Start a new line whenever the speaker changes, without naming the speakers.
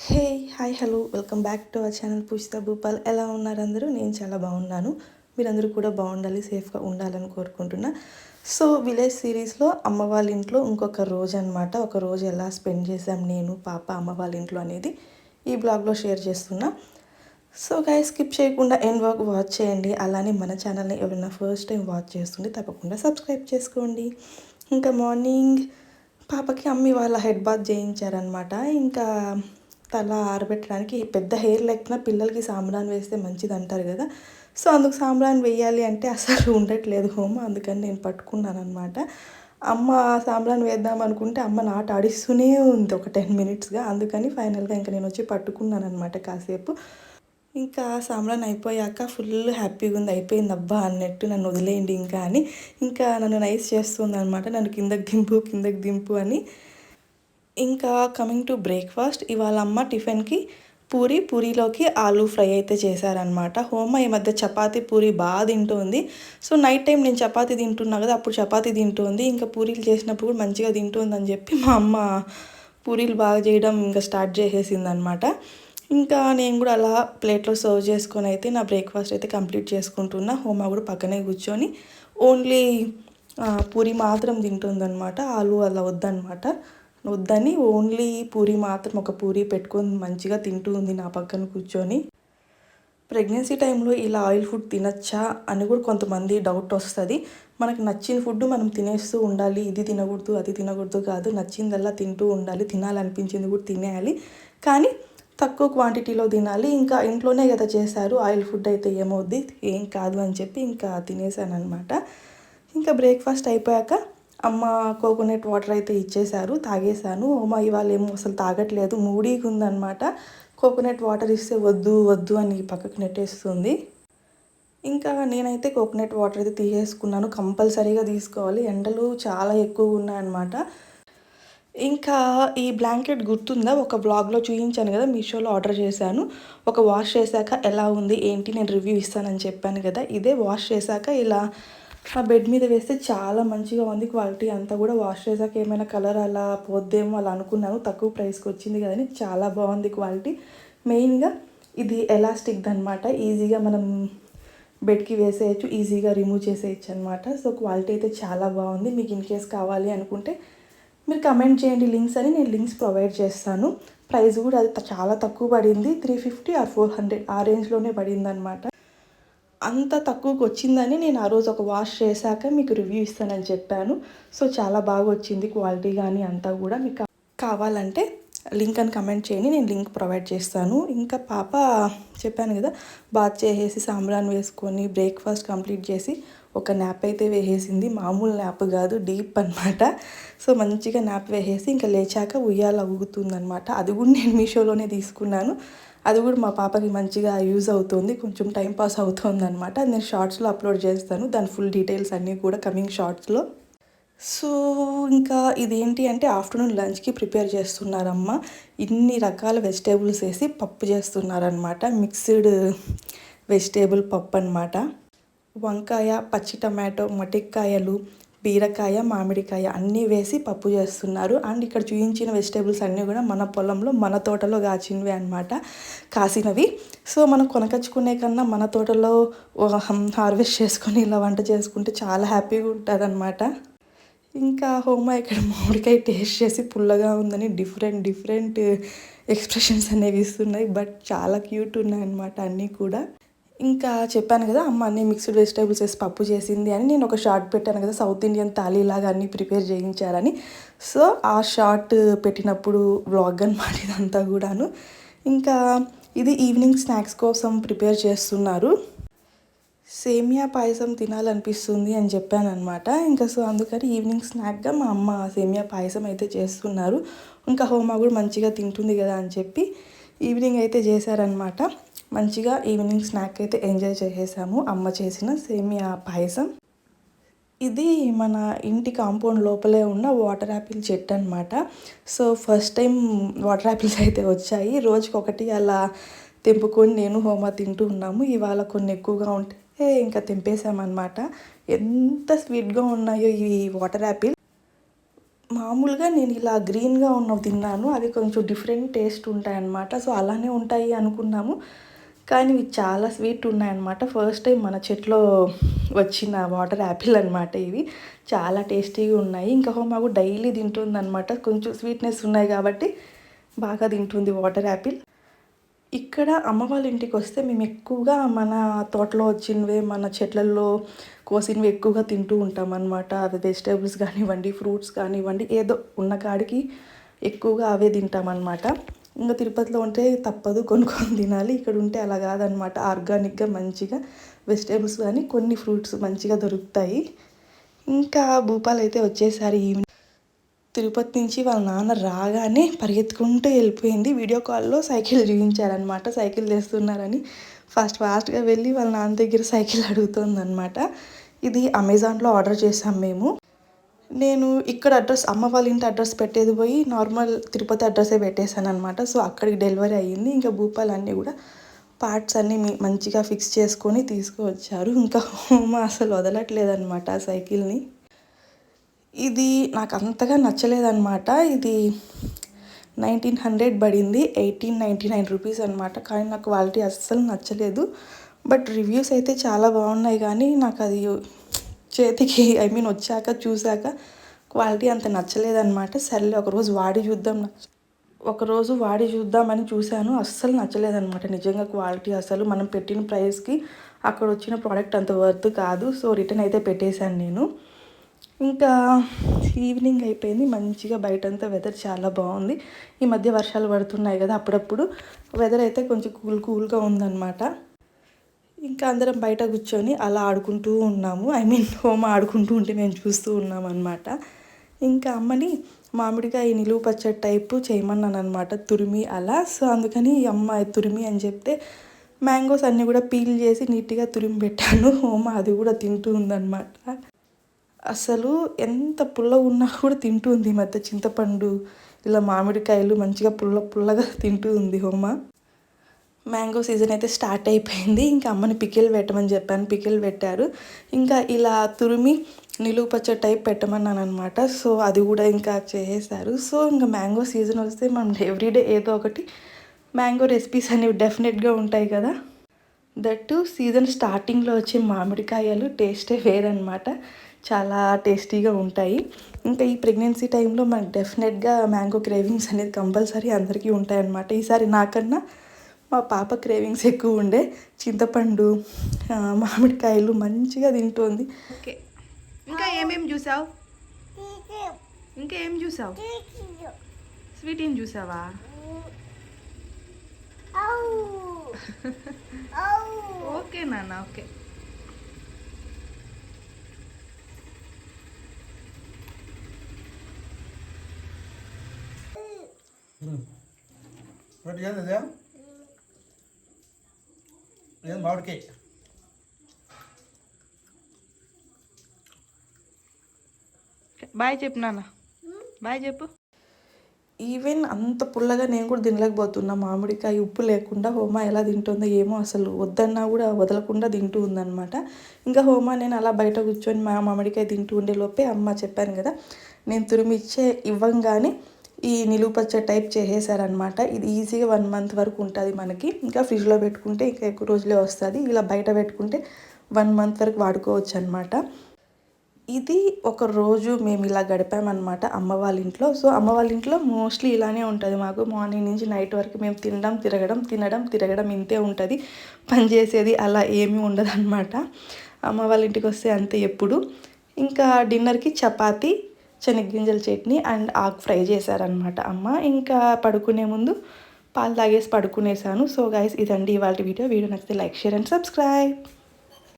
Hey hi hello welcome back to our channel Poojitha Bhupal. ఎలా ఉన్నారు అందరూ? నేను చాలా బాగున్నాను. మీరందరూ కూడా బాగుండాలి, సేఫ్గా ఉండాలని కోరుకుంటున్నా. సో విలేజ్ సిరీస్లో అమ్మ వాళ్ళ ఇంట్లో ఇంకొక రోజు అనమాట. ఒక రోజు ఎలా స్పెండ్ చేసాం నేను, పాప, అమ్మ వాళ్ళ ఇంట్లో అనేది ఈ బ్లాగ్లో షేర్ చేస్తున్నా. సో గైస్, స్కిప్ చేయకుండా ఎండ్ వరకు వాచ్ చేయండి. అలానే మన ఛానల్ని ఎవరైనా ఫస్ట్ టైం వాచ్ చేస్తుంటే తప్పకుండా సబ్స్క్రైబ్ చేసుకోండి. ఇంకా మార్నింగ్ పాపకి అమ్మి వాళ్ళ హెడ్ బాత్ చేయించారనమాట. ఇంకా తల ఆరబెట్టడానికి పెద్ద హెయిర్ లేకపోయినా పిల్లలకి సాంబ్రాన్ వేస్తే మంచిది అంటారు కదా. సో అందుకు సాంబ్రాన్ వేయాలి అంటే అసలు ఉండట్లేదు హోమ్. అందుకని నేను పట్టుకున్నాను అనమాట. అమ్మ సాంబ్రాన్ వేద్దాం అనుకుంటే అమ్మ నాట ఆడిస్తూనే ఉంది ఒక 10 మినిట్స్గా. అందుకని ఫైనల్గా ఇంకా నేను వచ్చి పట్టుకున్నాను అనమాట కాసేపు. ఇంకా సాంబ్రాన్ అయిపోయాక ఫుల్ హ్యాపీగా ఉంది, అయిపోయింది అబ్బా అన్నట్టు, నన్ను వదిలేయండి ఇంకా అని. ఇంకా నన్ను నైస్ చేస్తుంది అనమాట, నన్ను కిందకి దింపు అని. ఇంకా కమింగ్ టు బ్రేక్ఫాస్ట్, ఇవాళ అమ్మ టిఫిన్కి పూరీలోకి ఆలూ ఫ్రై అయితే చేశారనమాట. హోమ ఈ మధ్య చపాతీ పూరి బాగా తింటుంది. సో నైట్ టైం నేను చపాతీ తింటున్నా కదా, అప్పుడు చపాతీ తింటుంది. ఇంకా పూరీలు చేసినప్పుడు కూడా మంచిగా తింటుందని చెప్పి మా అమ్మ పూరీలు బాగా చేయడం ఇంకా స్టార్ట్ చేసేసింది అనమాట. ఇంకా నేను కూడా అలా ప్లేట్లో సర్వ్ చేసుకొని అయితే నా బ్రేక్ఫాస్ట్ అయితే కంప్లీట్ చేసుకుంటున్నా. హోమ కూడా పక్కనే కూర్చొని ఓన్లీ పూరి మాత్రం తింటుందన్నమాట. ఆలు అలా వద్దని ఓన్లీ పూరి మాత్రం, ఒక పూరి పెట్టుకొని మంచిగా తింటూ ఉంది నా పక్కన కూర్చొని. ప్రెగ్నెన్సీ టైంలో ఇలా ఆయిల్ ఫుడ్ తినచ్చా అని కూడా కొంతమంది డౌట్ వస్తుంది. మనకు నచ్చిన ఫుడ్ మనం తినేస్తూ ఉండాలి, ఇది తినకూడదు అది తినకూడదు కాదు, నచ్చిందల్లా తింటూ ఉండాలి, తినాలనిపించింది కూడా తినేయాలి, కానీ తక్కువ క్వాంటిటీలో తినాలి. ఇంకా ఇంట్లోనే కదా చేశారు, ఆయిల్ ఫుడ్ అయితే ఏమవుద్ది, ఏం కాదు అని చెప్పి ఇంకా తినేసాను అనమాట. ఇంకా బ్రేక్ఫాస్ట్ అయిపోయాక అమ్మ కోకోనట్ వాటర్ అయితే ఇచ్చేశారు, తాగేశాను. అమ్మ ఇవాళ ఏమో అసలు తాగట్లేదు, మూడీగా ఉందన్నమాట. కోకోనట్ వాటర్ ఇస్తే వద్దు అని పక్కకు నెట్టేస్తుంది. ఇంకా నేనైతే కోకోనట్ వాటర్ అయితే తీసేసుకున్నాను, కంపల్సరీగా తీసుకోవాలి, ఎండలు చాలా ఎక్కువ ఉన్నాయన్నమాట. ఇంకా ఈ బ్లాంకెట్ గుర్తుందా, ఒక బ్లాగ్లో చూపించాను కదా, మీషోలో ఆర్డర్ చేశాను. ఒక వాష్ చేశాక ఎలా ఉంది ఏంటి నేను రివ్యూ ఇస్తానని చెప్పాను కదా, ఇదే వాష్ చేశాక ఇలా ఆ బెడ్ మీద వేస్తే చాలా మంచిగా ఉంది క్వాలిటీ అంతా కూడా. వాష్ చేశాక ఏమైనా కలర్ అలా పోద్దేమో అలా అనుకున్నాను, తక్కువ ప్రైస్కి వచ్చింది కదని చాలా బాగుంది క్వాలిటీ. మెయిన్గా ఇది ఎలాస్టిక్ది అనమాట, ఈజీగా మనం బెడ్కి వేసేయచ్చు, ఈజీగా రిమూవ్ చేసేయచ్చు అనమాట. సో క్వాలిటీ అయితే చాలా బాగుంది. మీకు ఇన్ కేస్ కావాలి అనుకుంటే మీరు కమెంట్ చేయండి లింక్స్ అని, నేను లింక్స్ ప్రొవైడ్ చేస్తాను. ప్రైస్ కూడా అది చాలా తక్కువ పడింది, 350 ఆర్ 400 ఆ రేంజ్లోనే పడింది అనమాట. అంత తక్కువకి వచ్చిందని నేను ఆ రోజు ఒక వాష్ చేశాక మీకు రివ్యూ ఇస్తానని చెప్పాను. సో చాలా బాగా వచ్చింది క్వాలిటీ కానీ అంతా కూడా. మీకు కావాలంటే లింక్ అని కమెంట్ చేయండి, నేను లింక్ ప్రొవైడ్ చేస్తాను. ఇంకా పాప చెప్పాను కదా, బాత్ చేసేసి సాంబ్రాన్ వేసుకొని బ్రేక్ఫాస్ట్ కంప్లీట్ చేసి ఒక న్యాప్ అయితే వేసేసింది. మామూలు న్యాప్ కాదు, డీప్ అనమాట. సో మంచిగా న్యాప్ వేసేసి ఇంకా లేచాక ఉయ్యాల ఊగుతుందనమాట. అది కూడా నేను మీషోలోనే తీసుకున్నాను. అది కూడా మా పాపకి మంచిగా యూజ్ అవుతుంది, కొంచెం టైంపాస్ అవుతుంది అనమాట. నేను షార్ట్స్లో అప్లోడ్ చేస్తాను, దాని ఫుల్ డీటెయిల్స్ అన్నీ కూడా కమింగ్ షార్ట్స్లో. సో ఇంకా ఇదేంటి అంటే ఆఫ్టర్నూన్ లంచ్కి ప్రిపేర్ చేస్తున్నారమ్మ. ఇన్ని రకాల వెజిటేబుల్స్ వేసి పప్పు చేస్తున్నారనమాట, మిక్స్డ్ వెజిటేబుల్ పప్పు అనమాట. వంకాయ, పచ్చి టమాటో, మటిక్కాయలు, బీరకాయ, మామిడికాయ అన్నీ వేసి పప్పు చేస్తున్నారు. అండ్ ఇక్కడ చూపించిన వెజిటేబుల్స్ అన్నీ కూడా మన పొలంలో మన తోటలో కాచినవి అనమాట, కాసినవి. సో మనం కొనకచ్చుకునే కన్నా మన తోటలో హార్వెస్ట్ చేసుకొని ఇలా వంట చేసుకుంటే చాలా హ్యాపీగా ఉంటుంది అనమాట. ఇంకా హోమ ఇక్కడ మామిడికాయ టేస్ట్ చేసి పుల్లగా ఉందని డిఫరెంట్ ఎక్స్ప్రెషన్స్ అనేవి ఇస్తున్నాయి, బట్ చాలా క్యూట్ ఉన్నాయి అనమాట అన్నీ కూడా. ఇంకా చెప్పాను కదా, అమ్మ అన్నీ మిక్స్డ్ వెజిటేబుల్స్ వేసి పప్పు చేసింది అని. నేను ఒక షార్ట్ పెట్టాను కదా, సౌత్ ఇండియన్ థాలీలాగా అన్నీ ప్రిపేర్ చేయించారని. సో ఆ షార్ట్ పెట్టినప్పుడు వ్లాగ్ అనమాట ఇదంతా కూడాను. ఇంకా ఇది ఈవినింగ్ స్నాక్స్ కోసం ప్రిపేర్ చేస్తున్నారు. సేమియా పాయసం తినాలనిపిస్తుంది అని చెప్పాను అనమాట. ఇంకా సో అందుకని ఈవినింగ్ స్నాక్గా మా అమ్మ సేమియా పాయసం అయితే చేస్తున్నారు. ఇంకా హోమ కూడా మంచిగా తింటుంది కదా అని చెప్పి ఈవినింగ్ అయితే చేశారనమాట. మంచిగా ఈవినింగ్ స్నాక్ అయితే ఎంజాయ్ చేసేసాము, అమ్మ చేసిన సేమియా పాయసం. ఇది మన ఇంటి కాంపౌండ్ లోపలే ఉన్న వాటర్ యాపిల్ చెట్టు అనమాట. So first time water apples అయితే వచ్చాయి, రోజుకి ఒకటి అలా తెంపుకొని నేను హోమ తింటూ ఉన్నాము. ఇవాళ కొన్ని ఎక్కువగా ఉంటే ఇంకా తెంపేసామన్నమాట. ఎంత స్వీట్గా ఉన్నాయో ఈ వాటర్ యాపిల్. మామూలుగా నేను ఇలా గ్రీన్గా ఉన్నవి తిన్నాను, అది కొంచెం డిఫరెంట్ టేస్ట్ ఉంటాయన్నమాట. సో అలానే ఉంటాయి అనుకున్నాము, కానీ ఇవి చాలా స్వీట్ ఉన్నాయన్నమాట. ఫస్ట్ టైం మన చెట్లో వచ్చిన వాటర్ యాపిల్ అనమాట ఇవి. చాలా టేస్టీగా ఉన్నాయి. ఇంకా హోమాకు డైలీ తింటుందన్నమాట. కొంచెం స్వీట్నెస్ ఉన్నాయి కాబట్టి బాగా తింటుంది వాటర్ యాపిల్. ఇక్కడ అమ్మ వాళ్ళ ఇంటికి వస్తే మేము ఎక్కువగా మన తోటలో వచ్చినవే, మన చెట్లల్లో కోసినవి ఎక్కువగా తింటూ ఉంటాం అనమాట. అవి వెజిటేబుల్స్ కానివ్వండి, ఫ్రూట్స్ కానివ్వండి, ఏదో ఉన్న కాడికి ఎక్కువగా అవే తింటామన్నమాట. ఇంకా తిరుపతిలో ఉంటే తప్పదు, కొనుక్కొని తినాలి. ఇక్కడ ఉంటే అలా కాదనమాట. ఆర్గానిక్గా మంచిగా వెజిటేబుల్స్ కానీ కొన్ని ఫ్రూట్స్ మంచిగా దొరుకుతాయి. ఇంకా భూపాల్ అయితే వచ్చేసారి ఈవినింగ్. తిరుపతి నుంచి వాళ్ళ నాన్న రాగానే పరిగెత్తుకుంటూ వెళ్ళిపోయింది. వీడియో కాల్లో సైకిల్ చూపించారనమాట, సైకిల్ తెస్తున్నారని. ఫాస్ట్గా వెళ్ళి వాళ్ళ నాన్న దగ్గర సైకిల్ అడుగుతుందనమాట. ఇది అమెజాన్లో ఆర్డర్ చేసాం మేము. నేను ఇక్కడ అడ్రస్, అమ్మ వాళ్ళ ఇంటి అడ్రస్ పెట్టేది పోయి నార్మల్ తిరుపతి అడ్రస్సే పెట్టేశాను అనమాట. సో అక్కడికి డెలివరీ అయ్యింది. ఇంకా భూపాల్ అన్నీ కూడా పార్ట్స్ అన్నీ మంచిగా ఫిక్స్ చేసుకొని తీసుకువచ్చారు. ఇంకా హోమ అసలు వదలట్లేదనమాట ఆ సైకిల్ని. ఇది నాకు అంతగా నచ్చలేదన్నమాట. ఇది 1900 పడింది, 1899 రూపీస్ అనమాట. కానీ నాకు క్వాలిటీ అస్సలు నచ్చలేదు. బట్ రివ్యూస్ అయితే చాలా బాగున్నాయి, కానీ నాకు అది చేతికి వచ్చాక చూశాక క్వాలిటీ అంత నచ్చలేదన్నమాట. సర్లే ఒకరోజు వాడి చూద్దామని చూశాను, అస్సలు నచ్చలేదన్నమాట. నిజంగా క్వాలిటీ అసలు మనం పెట్టిన ప్రైస్కి అక్కడ వచ్చిన ప్రోడక్ట్ అంత వర్త్ కాదు. సో రిటర్న్ అయితే పెట్టేశాను నేను. ఇంకా ఈవినింగ్ అయిపోయింది, మంచిగా బయటంతా వెదర్ చాలా బాగుంది. ఈ మధ్య వర్షాలు పడుతున్నాయి కదా, అప్పుడప్పుడు వెదర్ అయితే కొంచెం కూల్గా ఉందన్నమాట. ఇంకా అందరం బయట కూర్చొని అలా ఆడుకుంటూ ఉన్నాము. హోమ ఆడుకుంటూ ఉంటే మేము చూస్తూ ఉన్నాం అనమాట. ఇంకా అమ్మని మామిడికాయ నిలువ పచ్చడి టైపు చేయమన్నాను అనమాట, తురిమి అలా. సో అందుకని అమ్మ తురిమి అని చెప్తే మ్యాంగోస్ అన్నీ కూడా పీల్ చేసి నీట్గా తురిమి పెట్టాను. హోమ అది కూడా తింటూ ఉందన్నమాట. అసలు ఎంత పుల్లగా ఉన్నా కూడా తింటూ ఉంది. ఈ మధ్య చింతపండు ఇలా మామిడికాయలు మంచిగా పుల్లగా తింటూ ఉంది హోమ. మ్యాంగో సీజన్ అయితే స్టార్ట్ అయిపోయింది. ఇంకా అమ్మని పికిల్ పెట్టమని చెప్పాను, పికిల్ పెట్టారు. ఇంకా ఇలా తురిమి నిలువ పచ్చడి టైప్ పెట్టమన్నాను అనమాట. సో అది కూడా ఇంకా చేసేసారు. సో ఇంకా మ్యాంగో సీజన్ వస్తే మనం ఎవ్రీడే ఏదో ఒకటి మ్యాంగో రెసిపీస్ అనేవి డెఫినెట్గా ఉంటాయి కదా. దట్టు సీజన్ స్టార్టింగ్లో వచ్చే మామిడికాయలు టేస్టే వేరనమాట, చాలా టేస్టీగా ఉంటాయి. ఇంకా ఈ ప్రెగ్నెన్సీ టైంలో మనకు డెఫినెట్గా మ్యాంగో క్రేవింగ్స్ అనేది కంపల్సరీ అందరికీ ఉంటాయన్నమాట. ఈసారి నాకన్నా మా పాప క్రేవింగ్స్ ఎక్కువ ఉండే. చింతపండు, మామిడికాయలు మంచిగా తింటుంది. ఓకే, ఇంకా ఏమేమి చూసావు? ఇంకా ఏం చూసావు? స్వీట్ ఏం చూసావా? ఓకే నాన్న, ఓకే.
మామిడికాయ
బాయ్ చెప్పు నాన్న, బాయ్ చెప్పు. ఈవెన్ అంత పుల్లగా నేను కూడా తినలేకపోతున్నా. మామిడికాయ ఉప్పు లేకుండా హోమ ఎలా తింటుందో ఏమో, అసలు వద్దన్నా కూడా వదలకుండా తింటూ ఉందన్నమాట. ఇంకా హోమ నేను అలా బయట కూర్చొని మామిడికాయ తింటూ ఉండే లోపే అమ్మ చెప్పాను కదా, నేను తురిమిచ్చే ఇవ్వంగానే ఈ నిలువ పచ్చడి టైప్ చేసేసారనమాట. ఇది ఈజీగా 1 మంత్ వరకు ఉంటుంది మనకి. ఇంకా ఫ్రిడ్జ్లో పెట్టుకుంటే ఇంకా ఎక్కువ రోజులే వస్తుంది. ఇలా బయట పెట్టుకుంటే 1 మంత్ వరకు వాడుకోవచ్చు అనమాట. ఇది ఒక రోజు మేము ఇలా గడిపామన్నమాట అమ్మ వాళ్ళ ఇంట్లో. సో అమ్మ వాళ్ళ ఇంట్లో మోస్ట్లీ ఇలానే ఉంటుంది మాకు. మార్నింగ్ నుంచి నైట్ వరకు మేము తిరగడం ఇంతే ఉంటుంది. పని చేసేది అలా ఏమీ ఉండదు అనమాట. అమ్మ వాళ్ళ ఇంటికి వస్తే అంతే ఎప్పుడు. ఇంకా డిన్నర్కి చపాతి, శనగగింజల చట్నీ అండ్ ఆకు ఫ్రై చేశారనమాట అమ్మ. ఇంకా పడుకునే ముందు పాలు తాగేసి పడుకునేసాను. సో గైస్, ఇదండి ఇవాళ వీడియో నచ్చితే లైక్, షేర్ అండ్ సబ్స్క్రైబ్.